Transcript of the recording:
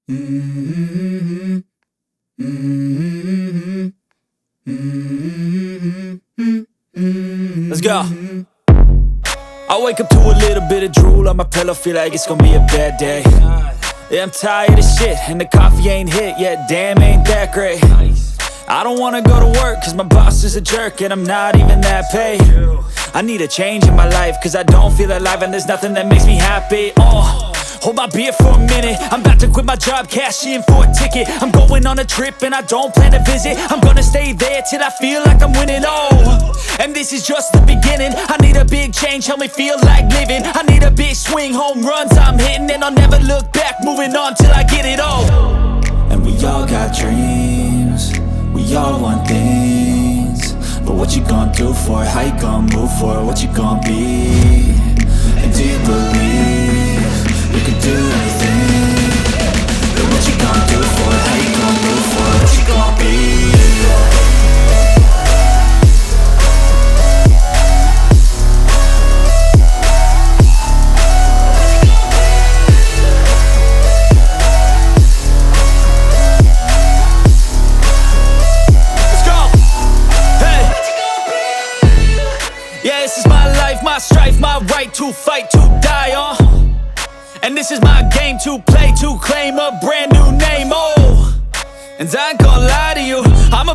Mm-hmm. Mm-hmm. Mm-hmm. Let's go. I wake up to a little bit of drool on my pillow, feel like it's gonna be a bad day. Yeah, I'm tired of shit, and the coffee ain't hit yet, damn, ain't that great. I don't wanna go to work, cause my boss is a jerk, and I'm not even that paid. I need a change in my life, cause I don't feel alive, and there's nothing that makes me happy. Hold my beer for a minute, I'm about to quit my job, cash in for a ticket. I'm going on a trip and I don't plan to visit. I'm gonna stay there till I feel like I'm winning, and this is just the beginning. I need a big change, help me feel like living. I need a big swing, home runs I'm hitting, and I'll never look back, moving on till I get it all. And we all got dreams, we all want things, but what you gonna do for it? How you gonna move for it? What you gonna be? And do you believe you can do anything? But what you gonna do for it? How you gonna move for it? What you gonna be? Yeah, this is my life, my strife, my right to fight, to die on. And this is my game to play, to claim a brand new name, and I ain't gonna lie to you, I'm a